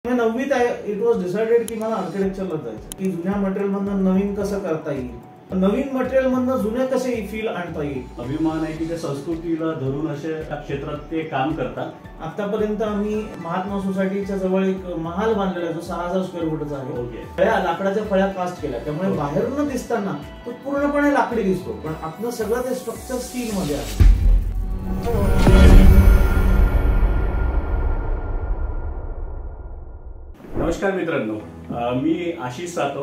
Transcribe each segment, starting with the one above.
मैं 9वीत आहे, it was decided की मला आर्किटेक्चरला जायचं, की जुन्या मटेरियल मधून नवीन कसं करता येईल, नवीन मटेरियल मधून जुने कसे फील आणता येईल. अभिमान आहे की त्या संस्कृतीला धरून असे क्षेत्रात ते काम करतात. आतापर्यंत आम्ही महात्मा सोसायटीच्या जवळ एक महाल बांधलेला आहे जो 6000 स्क्वेअर फुटचा आहे. फळ्या लाकडाच्या फळ्या कास्ट केल्या, त्यामुळे बाहेरून दिसताना तो पूर्णपणे लाकडी दिसतो, पण आतनं सगळं ते स्ट्रक्चर स्टील मध्ये आहे. नमस्कार मित्रांनो, मी आशिष सातो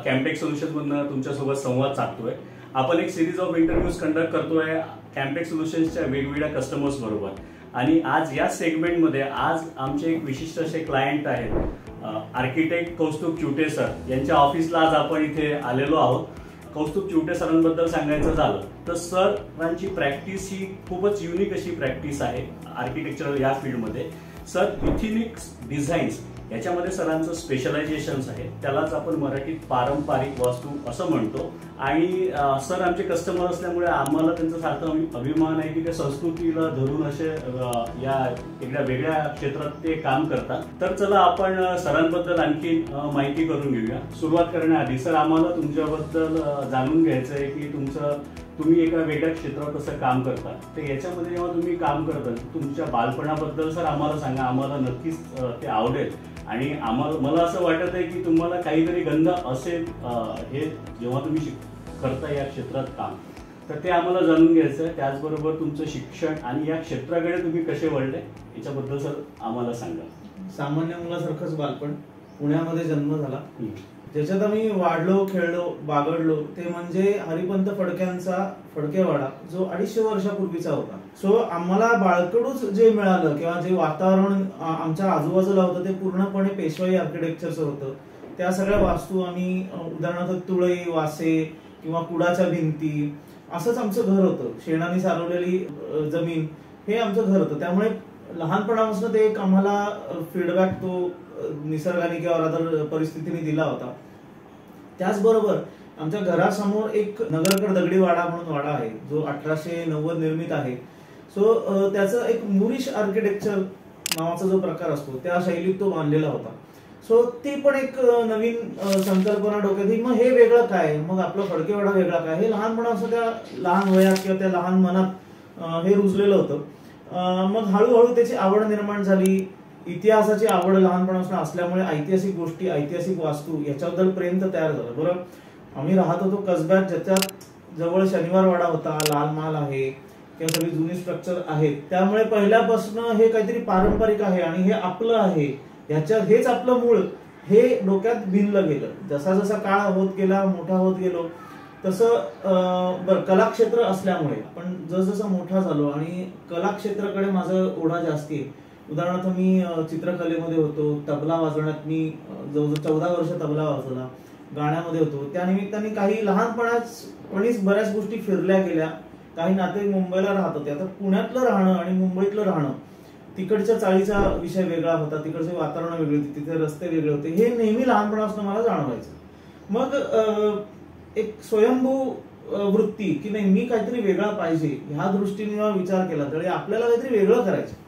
कॅम्पेक्स सोल्युशन्स मधून तुमच्यासोबत संवाद साधतोय. आपण एक सिरीज ऑफ इंटरव्ह्यूज कंडक्ट करतोय कॅम्पेक्स सोल्युशन्सच्या वेगवेगळ्या कस्टमर्स बरोबर. आणि आज या सेगमेंटमध्ये आज आमचे एक विशिष्ट असे क्लायंट आहेत, आर्किटेक्ट कौस्तुभ चिवटे सर यांच्या ऑफिसला आज आपण इथे आलेलो आहोत. कौस्तुभ चिवटे सरांबद्दल सांगायचं झालं तर सरांची प्रॅक्टिस ही खूपच युनिक अशी प्रॅक्टिस आहे आर्किटेक्चर या फील्डमध्ये. सर इथिनिक्स डिझाईन्स याच्यामध्ये सरांचं स्पेशलायझेशन्स आहे, त्यालाच आपण मराठीत पारंपरिक वास्तू असं म्हणतो. आणि सर आमचे कस्टमर असल्यामुळे आम्हाला त्यांचा सारखा अभिमान आहे की त्या संस्कृतीला धरून असे या एका वेगळ्या क्षेत्रात ते काम करतात. तर चला आपण सरांबद्दल आणखी माहिती करून घेऊया. सुरुवात करण्याआधी सर आम्हाला तुमच्याबद्दल जाणून घ्यायचं आहे की तुम्ही एका वेगळ्या क्षेत्रात कसं काम करता. तर याच्यामध्ये जेव्हा तुम्ही काम करता तुमच्या बालपणाबद्दल सर आम्हाला सांगा, आम्हाला नक्कीच ते आवडेल. आणि मला असं वाटत आहे की तुम्हाला काहीतरी गंध असेल हे जेव्हा तुम्ही करता या क्षेत्रात काम, तर ते आम्हाला जाणून घ्यायचं आहे. त्याचबरोबर तुमचं शिक्षण आणि या क्षेत्राकडे तुम्ही कसे वळले याच्याबद्दल सर आम्हाला सांगा. सामान्य मुलासारखंच बालपण, पुण्यामध्ये जन्म झाला, ज्याच्यात आम्ही वाढलो, खेळलो, बागडलो ते म्हणजे हरिपंत फडक्यांचा फडकेवाडा जो 250 वर्षापूर्वीचा होता. सो आम्हाला बाळकडूच जे मिळालं किंवा जे वातावरण आमच्या आजूबाजूला होतं ते पूर्णपणे पेशवाई आर्किटेक्चरचं होतं. त्या सगळ्या वास्तू आम्ही उदाहरणार्थ तुळई, वासे किंवा कुडाच्या भिंती असंच आमचं घर होतं. शेणाने सारवलेली जमीन हे आमचं घर होतं. त्यामुळे लहानपणापासून ते एक आम्हाला फीडबॅक तो निसर्गाने किंवा अदर परिस्थितीने दिला होता. त्याचबरोबर आमच्या घरासमोर एक नगरकर दगडी वाडा म्हणून वाडा आहे जो 1890 निर्मित आहे. सो त्याचं एक मुरिश आर्किटेक्चर नावाचा जो प्रकार असतो त्या शैलीत तो बांधलेला होता. सो ती पण एक नवीन संकल्पना डोक्यात. मग हे वेगळं काय, मग आपला फडकेवाडा वेगळा काय, हे लहानपणापासून त्या लहान वयात किंवा त्या लहान मनात हे रुजलेलं होतं. मग हळूहळू त्याची आवड निर्माण झाली. इतिहासाची आवड लहानपणापासून असल्यामुळे ऐतिहासिक गोष्टी, ऐतिहासिक वास्तू याच्याबद्दल प्रेम तर तयार झालं. बरं, आम्ही राहत होतो कसब्यात, ज्याच्यात जवळ शनिवार वाडा होता, लाल महाल आहे किंवा सगळी जुनी स्ट्रक्चर आहेत. त्यामुळे पहिल्यापासून हे काहीतरी पारंपरिक आहे आणि हे आपलं आहे, हेच आपलं मूळ हे डोक्यात भिनलं गेलं. जसा जसा काळ होत गेला, मोठा होत गेलो तसं बरं कलाक्षेत्र असल्यामुळे आपण जसजसं मोठा झालो आणि कलाक्षेत्राकडे माझं ओढा जास्ती आहे. उदाहरणार्थ मी चित्रकलेमध्ये होतो, तबला वाजवण्यात मी जवळजवळ 14 वर्ष तबला वाजवला, गाण्यामध्ये होतो. त्या निमित्ताने काही लहानपणीच बऱ्याच गोष्टी फिरल्या गेल्या. काही नाते मुंबईला राहत होते. आता पुण्यातलं राहणं आणि मुंबईतलं राहणं, तिकडच्या चाळीचा विषय वेगळा होता, तिकडचे वातावरण वेगळे होते, तिथे रस्ते वेगळे होते, हे नेहमी लहानपणापासून मला जाणवायचं. मग एक स्वयंभू वृत्ती की नाही मी काहीतरी वेगळा पाहिजे ह्या दृष्टीने विचार केला, तरी आपल्याला काहीतरी वेगळं करायचं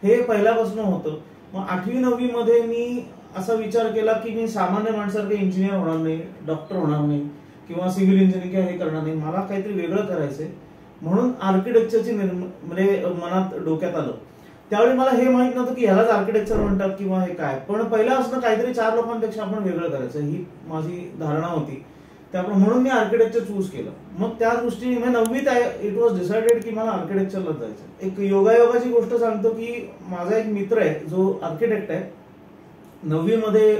हे पहिल्यापासून होतं. मग 8वी 9वी मध्ये मी असा विचार केला की मी सामान्य माणसासारखं इंजिनियर होणार नाही, डॉक्टर होणार नाही किंवा सिव्हिल इंजिनिअरिंग हे करणार नाही, मला काहीतरी वेगळं करायचंय. म्हणून आर्किटेक्चरची म्हणजे मनात डोक्यात आलं. त्यावेळी मला हे माहित नव्हतं की ह्यालाच आर्किटेक्चर म्हणतात किंवा हे काय, पण पहिल्यापासून काहीतरी 4 लोकांपेक्षा आपण वेगळं करायचं ही माझी धारणा होती. त्यामुळे म्हणून मी आर्किटेक्चर चूज केलं. मग त्या दृष्टीने मी 9वीत आहे, इट वॉज डिसाइडेड की मला आर्किटेक्चरला जायचं. एक योगायोगाची गोष्ट सांगतो की माझा एक मित्र आहे जो आर्किटेक्ट आहे. 9वी मध्ये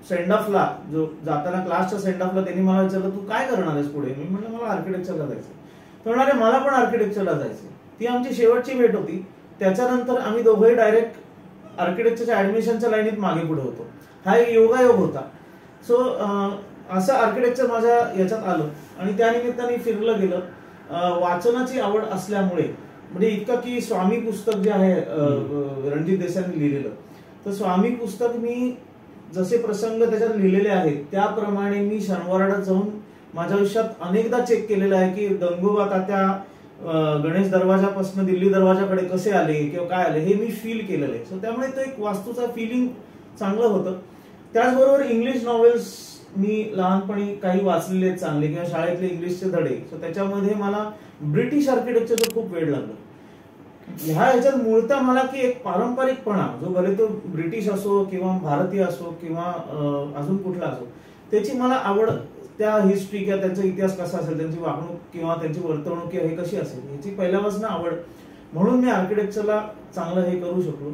सेंड ऑफला जो जाताना क्लासच्या सेंड ऑफला त्यांनी मला विचारलं तू काय करणार आहेस पुढे. मी म्हटलं मला आर्किटेक्चरला जायचं. तो म्हणाले मला पण आर्किटेक्चरला जायचं. ती आमची शेवटची भेट होती. त्याच्यानंतर आम्ही दोघंही डायरेक्ट आर्किटेक्चरच्या ऍडमिशनच्या लाईनीत मागे पुढे होतो. हा एक योगायोग होता. सो असं आर्किटेक्चर माझ्या याच्यात आलं आणि त्या निमित्ताने फिरलं गेलं. वाचनाची आवड असल्यामुळे म्हणजे इतकं की स्वामी पुस्तक जे आहे रणजित देसाईंनी लिहिलेलं, तर स्वामी पुस्तक मी जसे प्रसंग त्याच्यात लिहिलेले आहेत त्याप्रमाणे मी शनिवारवाड्यात जाऊन माझ्या आयुष्यात अनेकदा चेक केलेलं आहे की गंगोबा तात्या गणेश दरवाजापासून दिल्ली दरवाजाकडे कसे आले किंवा काय आले हे मी फील केलेलं आहे. सो त्यामुळे तो एक वास्तूचा फिलिंग चांगलं होतं. त्याचबरोबर इंग्लिश नॉवेल्स मी लहानपणी काही वाचलेले आहेत चांगले, किंवा शाळेतले इंग्लिशचे धडे. सो त्याच्यामध्ये मला ब्रिटिश आर्किटेक्चरचं खूप वेळ लागलं. ह्याच्यात मूळतः मला की एक पारंपरिकपणा, जो भले तो ब्रिटिश असो किंवा भारतीय असो किंवा अजून कुठला असो, त्याची मला आवड, त्या हिस्ट्री किंवा त्यांचा इतिहास कसा असेल, त्यांची वागणूक किंवा त्यांची वर्तणूक हे कशी असेल याची पहिल्यापासून आवड, म्हणून मी आर्किटेक्चरला चांगलं हे करू शकलो.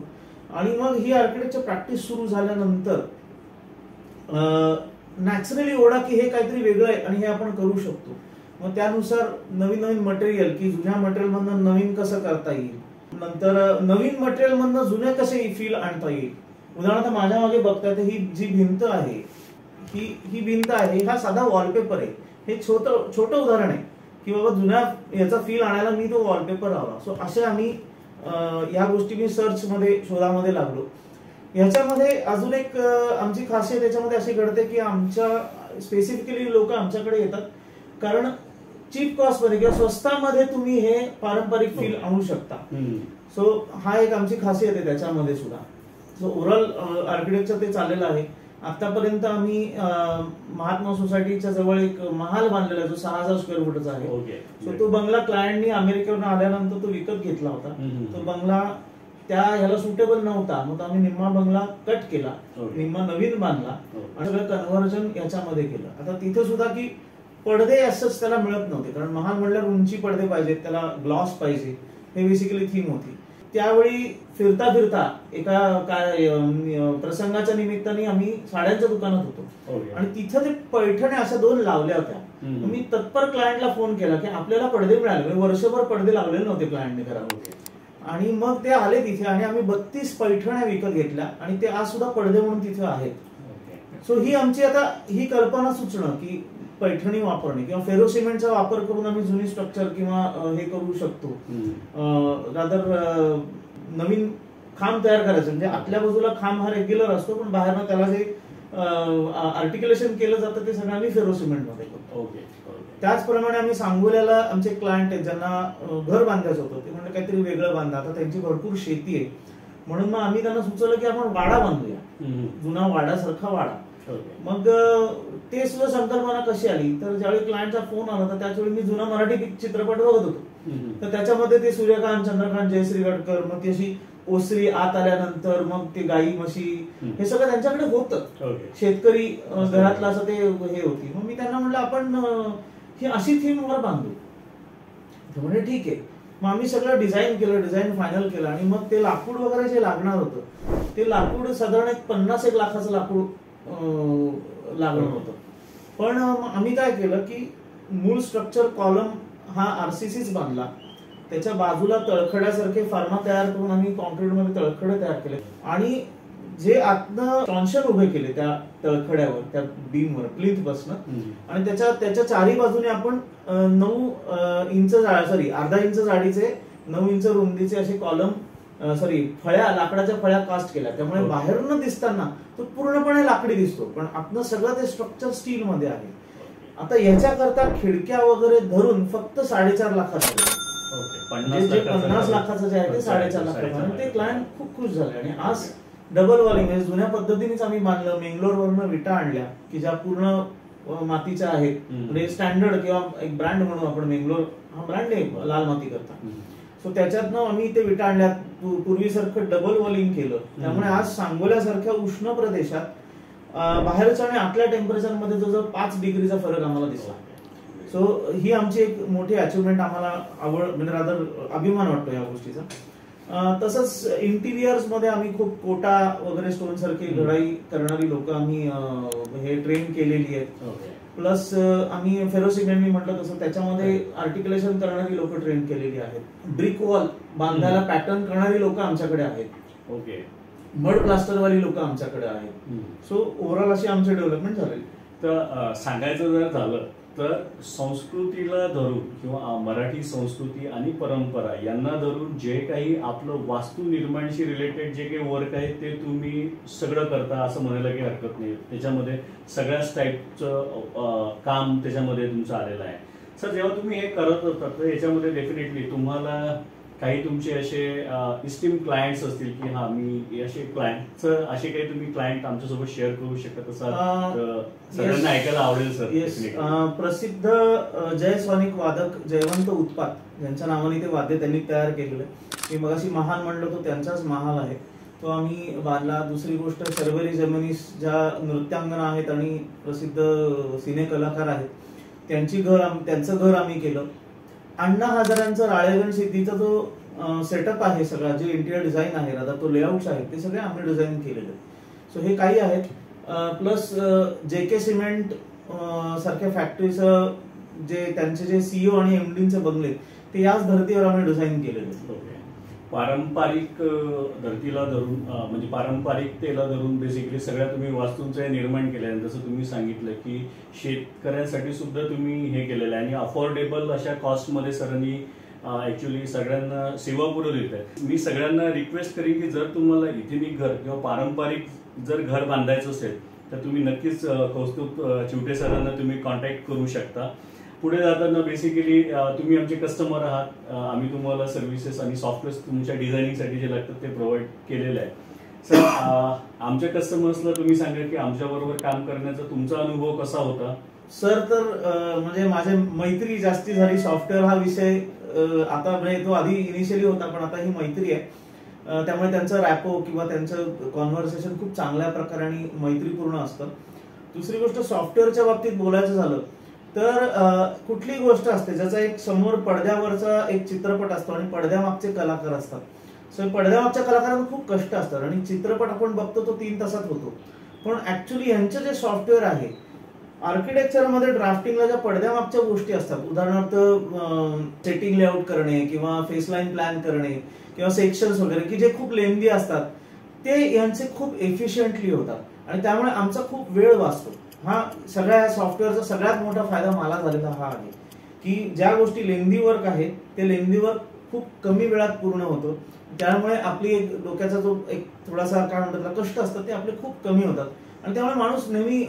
आणि मग ही आर्किटेक्चर प्रॅक्टिस सुरू झाल्यानंतर नॅचरली ओढा की हे काहीतरी वेगळं आहे आणि हे आपण करू शकतो. मग त्यानुसार नवीन नवीन मटेरियल, की जुन्या मटेरियल मधनं नवीन कसं करता येईल, नंतर नवीन मटेरियल मधनं जुने कसे फील आणता येईल. उदाहरणार्थ माझ्या मागे बघताय ही जी भिंत आहे, ही भिंत आहे, हा साधा वॉलपेपर आहे. हे छोटं उदाहरण आहे की बाबा जुन्या याचा फील आणायला मी तो वॉलपेपर हवा. सो असे आम्ही या गोष्टी मी सर्च मध्ये, शोधामध्ये लागलो. याच्यामध्ये अजून एक आमची खासियत याच्यामध्ये अशी घडते की आमच्या स्पेसिफिकली लोक आमच्याकडे येतात कारण चीप कॉस्ट मध्ये किंवा स्वस्तामध्ये तुम्ही हे पारंपरिक फील आणू शकता. सो हा एक आमची खासियत आहे त्याच्यामध्ये सुद्धा. सो ओव्हरऑल आर्किटेक्चर ते चाललेलं आहे. आतापर्यंत आम्ही महात्मा सोसायटीच्या जवळ एक महाल बांधलेला आहे जो 6000 स्क्वेअर फुटचा आहे. सो तो बंगला क्लायंटनी अमेरिकेवरून आल्यानंतर तो विकत घेतला होता. तो बंगला त्या ह्याला सुटेबल नव्हता, मग आम्ही निम्मा बंगला कट केला, निम्मा नवीन बांधला आणि सगळं कन्व्हर्जन याच्यामध्ये केलं. आता तिथे सुद्धा की पडदे असंच त्याला मिळत नव्हते, कारण महाल म्हणल्यावर उंची पडदे पाहिजेत, त्याला ग्लॉस पाहिजे, हे बेसिकली थीम होती. त्यावेळी फिरता फिरता एका काय प्रसंगाच्या निमित्ताने आम्ही साड्यांच्या दुकानात होतो आणि तिथं ते पैठण्या अशा 2 लावल्या होत्या. मी तत्पर क्लायंटला फोन केला की आपल्याला पडदे मिळाले, वर्षभर पडदे लावलेले नव्हते क्लायंटने घरामध्ये. आणि मग ते आले तिथे आणि आम्ही 32 पैठण्या विकत घेतल्या आणि ते आज सुद्धा पडदे म्हणून तिथे आहेत. सो ही आमची आता ही कल्पना सुचणं की पैठणी वापरणे किंवा फेरो सिमेंटचा वापर करून आम्ही जुनी स्ट्रक्चर किंवा हे करू शकतो. रादर नवीन खांब तयार करायचं, म्हणजे आतल्या बाजूला खांब हा रेग्युलर असतो पण बाहेरनं त्याला जे आर्टिक्युलेशन केलं जातं ते सगळं आम्ही फेरो सिमेंट मध्ये करतो. त्याचप्रमाणे आम्ही सांगोल्याला आमचे क्लायंट आहेत ज्यांना घर बांधायचं होतं, ते म्हणजे काहीतरी वेगळं बांधा. आता त्यांची भरपूर शेती आहे म्हणून मग आम्ही त्यांना सुचवलं की आपण वाडा बांधूया, जुना वाड्यासारखा वाडा. मग ते सुद्धा संकल्पना कशी आली तर ज्यावेळी क्लायंटचा फोन आला होता त्याचवेळी मी जुना मराठी चित्रपट बघत होतो. तर त्याच्यामध्ये ते सूर्यकांत, चंद्रकांत, जयश्री गडकर, मग ती अशी ओसरी आत आल्यानंतर मग ते गाई म्हशी हे सगळं त्यांच्याकडे होतं. शेतकरी घरातलं असं ते हे होती. मग मी त्यांना म्हणलं आपण ही अशी थीम वर बांधू. म्हणजे ठीक आहे. मग आम्ही सगळं डिझाईन केलं, डिझाईन फायनल केलं आणि मग ते लाकूड वगैरे जे लागणार होतं ते लाकूड साधारण 50-1 लाखाचं लाकूड लागणार होतं. पण आम्ही काय केलं की मूळ स्ट्रक्चर कॉलम हा आरसीसीच बांधला, त्याच्या बाजूला तळखड्यासारखे फार्मा तयार करून आम्ही कॉन्क्रीटमध्ये तळखडे तयार केले आणि जे आतनं टॉन्शन उभे केले त्या तळखड्यावर, त्या बीमवर प्लिंथ बसणं आणि त्याच्या चारी बाजूने आपण 9 इंच अर्धा इंच जाडीचे 9 इंच रुंदीचे असे कॉलम फळ्या, लाकडाच्या फळ्या कास्ट केल्या. त्यामुळे बाहेरून दिसताना तो पूर्णपणे लाकडी दिसतो पण आतनं सगळं ते स्ट्रक्चर स्टील मध्ये आहे. आता याच्याकरता खिडक्या वगैरे धरून फक्त 4.5 लाखाचं, जे 50 लाखाचं जे आहे ते 4.5 लाखाचं. ते क्लायंट खूप खुश झाले आणि आज डबल वॉलिंग म्हणजे जुन्या पद्धतीनेच आम्ही बांधलं. मेंगलोरवरनं विटा आणल्या की ज्या पूर्ण मातीच्या आहेत, म्हणजे स्टँडर्ड किंवा एक ब्रँड म्हणून आपण, मेंगलोर हा ब्रँड आहे लाल माती करता. सो त्याच्यातनं आम्ही ते विटा आणल्या, पूर्वीसारखं डबल वॉलिंग केलं. त्यामुळे आज सांगोल्यासारख्या उष्ण प्रदेशात बाहेरच्या आणि आतल्या टेम्परेचर मध्ये जवळजवळ 5 डिग्रीचा फरक आम्हाला दिसला. सो ही आमची एक मोठी अचिव्हमेंट, आम्हाला आवड म्हणजे रादर अभिमान वाटतो या गोष्टीचा. तसंच इंटिरियर्स मध्ये आम्ही खूप कोटा वगैरे स्टोन सारखी घडाई करणारी लोक आम्ही हे ट्रेन केलेली आहेत. प्लस आम्ही फेरो सिमेंट मी म्हटलं तसं त्याच्यामध्ये आर्टिक्युलेशन करणारी लोक ट्रेन केलेली आहेत. ब्रिक वॉल बांधायला पॅटर्न करणारी लोक आमच्याकडे आहेत. मड प्लास्टरवाली लोक आमच्याकडे आहेत. सो ओव्हरऑल अशी आमची डेव्हलपमेंट झाली. तर सांगायचं जर झालं तर संस्कृतीला धरून किंवा मराठी संस्कृती आणि परंपरा यांना धरून जे काही आपलं वास्तू निर्माणशी रिलेटेड जे काही वर्क आहे ते तुम्ही सगळं करता असं म्हणायला काही हरकत नाही. त्याच्यामध्ये सगळ्याच टाईपचं काम त्याच्यामध्ये तुमचं आलेलं आहे. सर, जेव्हा तुम्ही हे करत होता तर याच्यामध्ये डेफिनेटली तुम्हाला काही तुमचे असे इस्टीम क्लायंट्स असतील की हा मी असे क्लायंटचं असे काही तुम्ही क्लायंट आमच्यासोबत शेअर करू शकत असाल तर सगळ्यांना ऐकायला आवडेल सर. प्रसिद्ध जयस्वानिक वादक जयवंत उत्पात यांच्या नावाने ते वाद्य त्यांनी तयार केलेलं आहे. मी मगाशी महाल म्हणलो तो त्यांचाच महाल आहे, तो आम्ही बांधला. दुसरी गोष्ट शर्वरी जमिनीस ज्या नृत्यांगना आहेत आणि प्रसिद्ध सिने कलाकार आहेत त्यांचं घर आम्ही केलं. अण्णा हजारांचा राळेगण सिद्धीचा जो सेटअप आहे सगळा, जे इंटिरियर डिझाईन आहे, आता तो लेआउट्स आहेत ते सगळे आम्ही डिझाईन केलेले. सो हे काही आहेत. प्लस JK सिमेंट सारख्या फॅक्टरीचं जे त्यांचे जे CEO आणि MDचे बंगले ते याच धर्तीवर आम्ही डिझाईन केलेले. पारंपरिक धर्तीला धरून म्हणजे पारंपरिकतेला धरून बेसिकली सगळ्या तुम्ही वास्तूंचं निर्माण केलं आहे. जसं तुम्ही सांगितलं की शेतकऱ्यांसाठी सुद्धा तुम्ही हे केलेलं आहे आणि अफोर्डेबल अशा कॉस्टमध्ये सरांनी ऍक्च्युली सगळ्यांना सेवा पुरवली आहे. मी सगळ्यांना रिक्वेस्ट करीन की जर तुम्हाला इथेनिक घर किंवा पारंपरिक जर घर बांधायचं असेल तर तुम्ही नक्कीच कौस्तुभ चिवटे सरांना तुम्ही कॉन्टॅक्ट करू शकता. पुढे जाताना बेसिकली तुम्ही आमचे कस्टमर आहात, आम्ही तुम्हाला सर्व्हिसेस आणि सॉफ्टवेअर तुमच्या डिझायनिंगसाठी जे लागतात ते प्रोव्हाइड केलेलं आहे. सर आमच्या कस्टमर्सला तुम्ही सांगा की आमच्याबरोबर काम करण्याचा तुमचा अनुभव कसा होता. सर तर म्हणजे माझी मैत्री जास्ती झाली. सॉफ्टवेअर हा विषय आता म्हणजे तो आधी इनिशियली होता पण आता ही मैत्री आहे, त्यामुळे त्यांचं रॅपो किंवा त्यांचं कॉन्व्हर्सेशन खूप चांगल्या प्रकारे आणि मैत्रीपूर्ण असतं. दुसरी गोष्ट सॉफ्टवेअरच्या बाबतीत बोलायचं झालं तर कुठलीही गोष्ट असते ज्याचा एक समोर पडद्यावरचा एक चित्रपट असतो आणि पडद्यामागचे कलाकार असतात. सो पडद्यामागच्या कलाकारांना खूप कष्ट असतात आणि चित्रपट आपण बघतो तो 3 तासात होतो. पण ऍक्च्युली यांचं जे सॉफ्टवेअर आहे आर्किटेक्चरमध्ये ड्राफ्टिंगला ज्या पडद्यामागच्या गोष्टी असतात, उदाहरणार्थ सेटिंग लेआउट करणे किंवा फेसलाईन प्लॅन करणे किंवा सेक्शन्स वगैरे की जे खूप लेंदी असतात ते यांचे खूप एफिशियंटली होतात आणि त्यामुळे आमचा खूप वेळ वाचतो. हा सगळ्या सॉफ्टवेअरचा सगळ्यात मोठा फायदा मला झालेला हा आहे की ज्या गोष्टी लेंदी वर्क आहे ते लेंदी वर्क खूप कमी वेळात पूर्ण होतं. त्यामुळे आपली एक डोक्याचा जो एक थोडासा काय म्हणतात कष्ट असतात ते आपले खूप कमी होतात आणि त्यामुळे माणूस नेहमी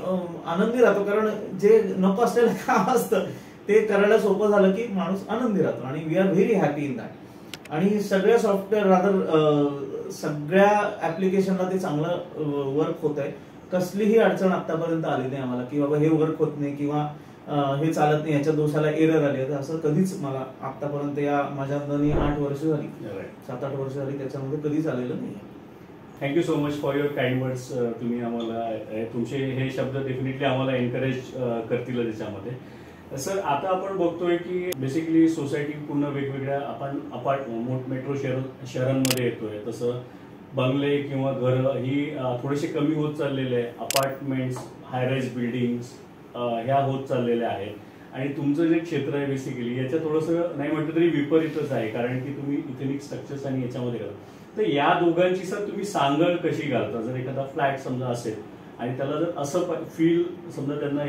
आनंदी राहतो. कारण जे नको असलेलं काम असतं ते करायला सोपं झालं की माणूस आनंदी राहतो आणि we are very happy in that. आणि सगळ्या सॉफ्टवेअर रादर सगळ्या ऍप्लिकेशनला ते चांगलं वर्क होत आहे. कसलीही अडचण आतापर्यंत आली नाही आम्हाला की बाबा हे वर्क होत नाही किंवा हे चालत नाही, याच्या दोषाला एरर आली, असं कधीच मला आतापर्यंत या माझ्या 8 वर्ष झाली 7-8 वर्ष झाली त्याच्यामध्ये कधीच आलेलं नाही. Thank you so much for your kind words. तुम्ही आम्हाला तुमचे हे शब्द डेफिनेटली आम्हाला एनकरेज करतील त्याच्यामध्ये. सर आता आपण बघतोय की बेसिकली सोसायटी पूर्ण वेगवेगळ्या आपण मेट्रो शहरांमध्ये येतोय, तसं बंगले किंवा घर ही थोडेसे कमी होत चाललेले आहे. अपार्टमेंट्स, हायराईज बिल्डिंग्स ह्या होत चाललेल्या आहेत आणि तुमचं जे क्षेत्र आहे बेसिकली याच्या थोडंसं नाही म्हटलं तरी विपरीतच आहे, कारण की तुम्ही इथेनिक स्ट्रक्चर्स आणि याच्यामध्ये करता. तर या दोघांची सर तुम्ही सांगड कशी घालता. जर एखादा फ्लॅट समजा असेल आणि त्याला जर असं फील समजा त्यांना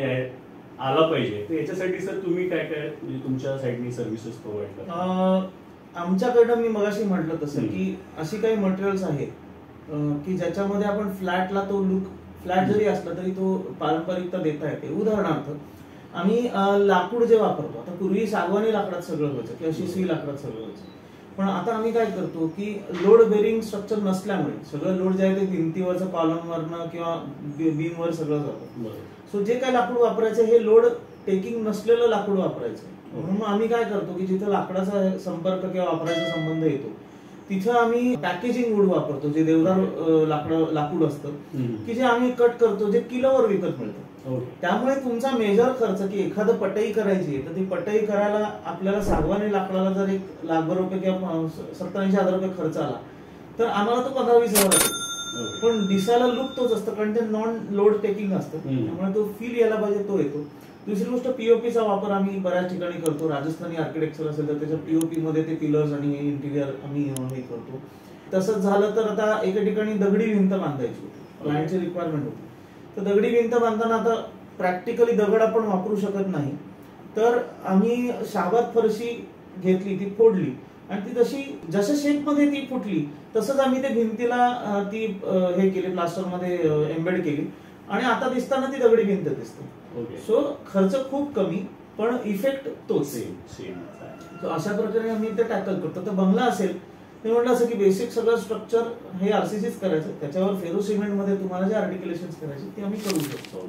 आला पाहिजे तर याच्यासाठी सर तुम्ही काय काय म्हणजे तुमच्या साईडनी सर्व्हिसेस प्रोव्हाइड करता. आमच्याकडनं मी मगाशी म्हटलं तसं की अशी काही मटेरियल्स आहेत की ज्याच्यामध्ये आपण फ्लॅटला तो लुक फ्लॅट जरी असला तरी तो पारंपरिकता देता येते. उदाहरणार्थ आम्ही लाकूड जे वापरतो, आता पूर्वी सागवानी लाकडात सगळं व्हायचं किंवा शिसवी लाकडात सगळं व्हायचं, पण आता आम्ही काय करतो की लोड बेरिंग स्ट्रक्चर नसल्यामुळे सगळं लोड जे आहे ते भिंतीवरचं कॉलमवरनं किंवा बीमवर सगळं जातं. सो जे काय लाकूड वापरायचं हे लोड टेकिंग नसलेलं लाकूड वापरायचं. म्हणून आम्ही काय करतो की जिथं लाकडाचा संपर्क किंवा वापरायचा संबंध येतो तिथं आम्ही पॅकेजिंग वूड वापरतो, जे देवदार लाकूड असतं की जे आम्ही कट करतो, जे किलोवर विकत मिळतं. त्यामुळे तुमचा मेजर खर्च की एखादं पटई करायची आहे तर ती पटई करायला आपल्याला सागवानी लाकडाला जर ₹1 लाख किंवा 70-80 हजार रुपये खर्च आला तर आम्हाला तो 15-20 हजार होतो. पण दिसायला लुक तोच असतं कारण ते नॉन लोड टेकिंग असतं, त्यामुळे तो फील यायला पाहिजे तो येतो. दुसरी गोष्ट पीओपीचा वापर आम्ही बऱ्याच ठिकाणी करतो. राजस्थानी आर्किटेक्चर असेल तर त्याच्या पीओपी मध्ये ते पिलर्स आणि हे इंटिरियर आम्ही हे करतो. तसंच झालं तर आता एका ठिकाणी दगडी भिंत बांधायची होती, क्लायंटची रिक्वायरमेंट होती. तर दगडी भिंत बांधताना आता प्रॅक्टिकली दगड आपण वापरू शकत नाही, तर आम्ही शाबात फरशी घेतली, ती फोडली आणि ती तशी जशा शेप मध्ये ती फुटली तसंच आम्ही त्या भिंतीला ती हे केली, प्लास्टर मध्ये एम्बेड केली आणि आता दिसताना ती दगडी भिंत दिसते. सो खर्च खूप कमी पण इफेक्ट तोच. सेम अशा प्रकारे आम्ही ते टॅकल करतो. तर बंगला असेल मी म्हटलं असं की बेसिक सगळं स्ट्रक्चर हे आरसीसीच करायचं, त्याच्यावर फेरो सिमेंट मध्ये तुम्हाला जे आर्टिक्युलेशन करायचे ते आम्ही करू शकतो.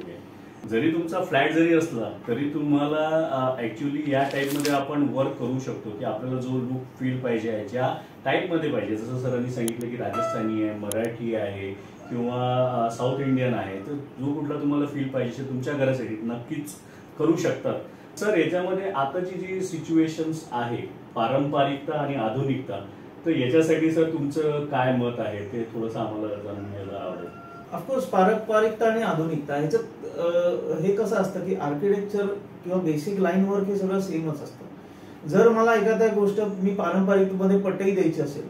जरी तुमचा फ्लॅट जरी असला तरी तुम्हाला ऍक्च्युली या टाईप मध्ये आपण वर्क करू शकतो की आपल्याला जो लुक फील पाहिजे आहे, ज्या टाईप मध्ये पाहिजे, जसं सरांनी सांगितलं की राजस्थानी आहे, मराठी आहे किंवा साऊथ इंडियन आहे, तर जो कुठला तुम्हाला फील पाहिजे तुमच्या घरासाठी नक्कीच करू शकतात. सर याच्यामध्ये आताची जी सिच्युएशन्स आहे पारंपरिकता आणि आधुनिकता, तर याच्यासाठी सर तुमचं काय मत आहे ते थोडंसं आम्हाला जाणून घ्यायला आवडेल. ऑफकोर्स पारंपरिकता आणि आधुनिकता ह्याच्यात हे कसं असतं की आर्किटेक्चर किंवा बेसिक लाईन वर्क हे सगळं सेमच असतं. जर मला एखाद्या गोष्ट मी पारंपरिकमध्ये पटही द्यायची असेल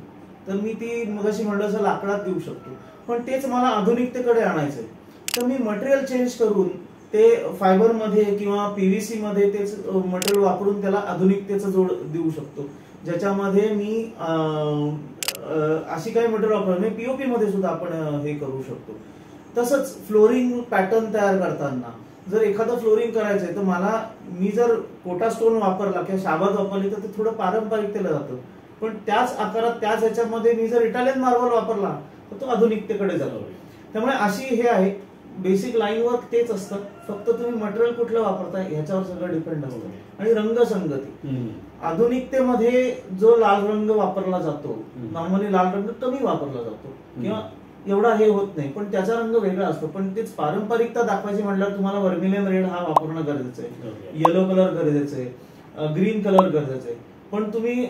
तर मी ती मगाशी म्हणलं असं लाकडात देऊ शकतो, पण तेच मला आधुनिकतेकडे आणायचंय तर मी मटेरियल चेंज करून ते फायबरमध्ये किंवा पीव्हीसी मध्ये तेच मटेरियल वापरून त्याला आधुनिकतेचं जोड देऊ शकतो, ज्याच्यामध्ये मी अशी काही मटेरियल वापरतो. मी पीओपी मध्ये सुद्धा आपण हे करू शकतो. तसंच फ्लोरिंग पॅटर्न तयार करताना जर एखादं फ्लोरिंग करायचंय तर मी जर कोटा स्टोन वापरला किंवा शाबाद वापरली तर ते थोडं पारंपरिकतेला जातं, पण त्याच आकारात त्याच ह्याच्यामध्ये मी जर इटालियन मार्बल वापरला तर तो आधुनिकतेकडे जातो. त्यामुळे अशी हे आहे, बेसिक लाईन वर्क तेच असतं, फक्त तुम्ही मटेरियल कुठलं वापरताय ह्याच्यावर सगळं डिपेंड असतं. आणि रंगसंगती, आधुनिकतेमध्ये जो लाल रंग वापरला जातो, नॉर्मली लाल रंग कमी वापरला जातो किंवा एवढा हे होत नाही, पण त्याचा रंग वेगळा असतो. पण तेच पारंपरिकता दाखवायची म्हटल्यावर तुम्हाला वर्मिलियन रेड हा वापरणं गरजेचं आहे, येलो कलर गरजेचं आहे, ग्रीन कलर गरजेचं आहे. पण तुम्ही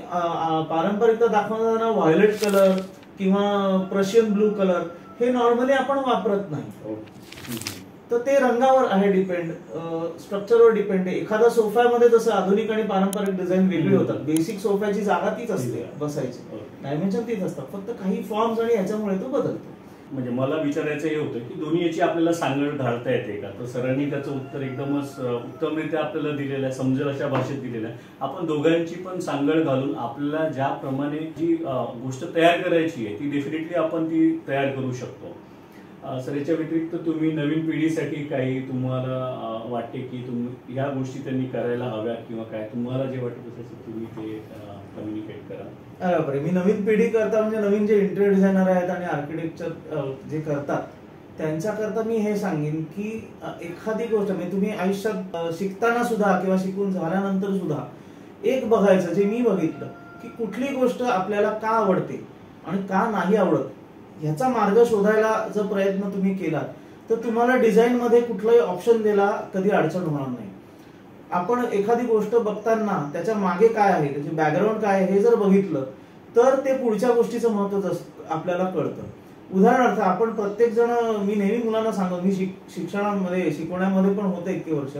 पारंपरिकता दाखवताना व्हायोलेट कलर किंवा प्रशियन ब्लू कलर हे नॉर्मली आपण वापरत नाही. तर ते रंगावर आहे डिपेंड, स्ट्रक्चरवर डिपेंड आहे. एखाद्या सोफ्यामध्ये जसं आधुनिक आणि पारंपरिक डिझाईन वेगळी होतात, बेसिक सोफ्याची जागा तीच असते बसायची, डायमेन्शन तीच असतात, फक्त काही फॉर्म्स आणि याच्यामुळे तो बदलतो. म्हणजे मला विचारायचं हे होतं की दोन्ही याची आपल्याला सांगड घालता येते का? तर सरांनी त्याचं उत्तर एकदमच उत्तमरित्या आपल्याला दिलेलं आहे, समजेल अशा भाषेत दिलेलं आहे. आपण दोघांची पण सांगड घालून आपल्याला ज्याप्रमाणे जी गोष्ट तयार करायची आहे ती डेफिनेटली आपण ती तयार करू शकतो. सर याच्या व्यतिरिक्त तुम्ही नवीन पिढीसाठी काही तुम्हाला वाटते की तुम्ही ह्या गोष्टी त्यांनी करायला हव्यात किंवा काय तुम्हाला जे वाटत असेल तुम्ही ते कम्युनिकेट करा. बरोबर, मी नवीन पिढी करता म्हणजे नवीन जे इंटेरियर डिझायनर आहेत आणि आर्किटेक्चर जे करतात त्यांच्याकरता मी हे सांगेन की एखादी गोष्ट म्हणजे तुम्ही आयुष्यात शिकताना सुद्धा किंवा शिकून झाल्यानंतर सुद्धा एक बघायचं, जे मी बघितलं की कुठली गोष्ट आपल्याला का आवडते आणि का नाही आवडत ह्याचा मार्ग शोधायला जर प्रयत्न तुम्ही केला तर तुम्हाला डिझाईन मध्ये कुठलाही ऑप्शन द्यायला कधी अडचण होणार नाही. आपण एखादी गोष्ट बघताना त्याच्या मागे काय आहे, त्याची बॅकग्राऊंड काय आहे हे जर बघितलं तर ते पुढच्या गोष्टीचं महत्व आपल्याला कळतं. उदाहरणार्थ आपण प्रत्येक जण, मी नेहमी मुलांना सांगतो, मी शिक्षणामध्ये शिकवण्यामध्ये पण होते इतके वर्ष,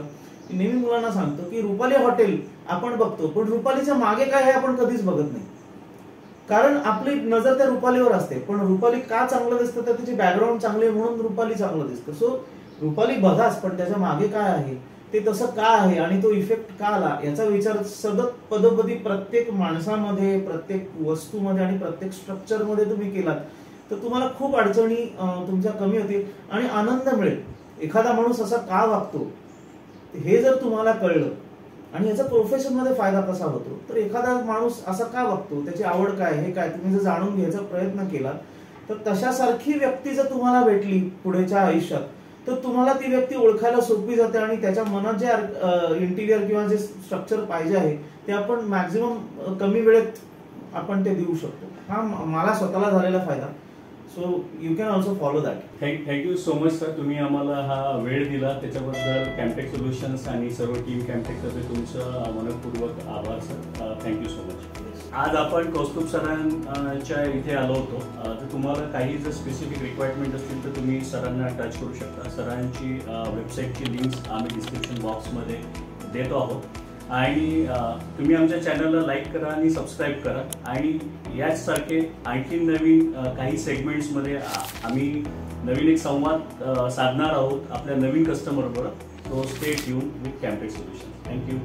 नेहमी मुलांना सांगतो की रुपाली हॉटेल आपण बघतो पण रुपालीच्या मागे काय आहे आपण कधीच बघत नाही, कारण आपली नजर त्या रुपालीवर असते. पण रुपाली का चांगलं दिसतं तर त्याची बॅकग्राऊंड चांगली आहे म्हणून रुपाली चांगलं दिसतं. सो रुपाली बघाच, पण त्याच्या मागे काय आहे, ते तसं का आहे आणि तो इफेक्ट का आला याचा विचार सतत पदोपदी प्रत्येक माणसामध्ये, प्रत्येक वस्तूमध्ये आणि प्रत्येक स्ट्रक्चरमध्ये तुम्ही केलात तर तुम्हाला खूप अडचणी तुमच्या कमी होतील आणि आनंद मिळेल. एखादा माणूस असा का वागतो हे जर तुम्हाला कळलं आणि याचा प्रोफेशन मध्ये फायदा कसा होतो, तर एखादा माणूस असा का वागतो, त्याची आवड काय, हे काय तुम्ही जर जाणून घ्यायचा प्रयत्न केला तर तशासारखी व्यक्ती जर तुम्हाला भेटली पुढेच्या आयुष्यात तर तुम्हाला ती व्यक्ती ओळखायला सोपी जाते आणि त्याच्या मनात जे इंटिरियर किंवा जे स्ट्रक्चर पाहिजे आहे ते आपण मॅक्झिमम कमी वेळेत आपण ते देऊ शकतो. हा मला स्वतःला झालेला फायदा. So you can also follow that. Thank you so much sir, तुम्ही आम्हाला हा वेळ दिला त्याच्याबद्दल कॅम्पटेक सोल्युशन्स आणि सर्व टीम कॅम्पटेकतर्फे तुमचं मनपूर्वक आभार सर. Thank you so much. आज आपण कौस्तुभ सरांच्या इथे आलो होतो. तर तुम्हाला काही जर स्पेसिफिक रिक्वायरमेंट असतील तर तुम्ही सरांना टच करू शकता. सरांची वेबसाईटची लिंक्स आम्ही डिस्क्रिप्शन बॉक्समध्ये देतो आहोत आणि तुम्ही आमच्या चॅनलला लाईक करा आणि सबस्क्राईब करा आणि याचसारखे आणखी नवीन काही सेगमेंट्समध्ये आम्ही नवीन एक संवाद साधणार आहोत आपल्या नवीन कस्टमरबरोबर. So stay tune with Camptech solution. Thank you.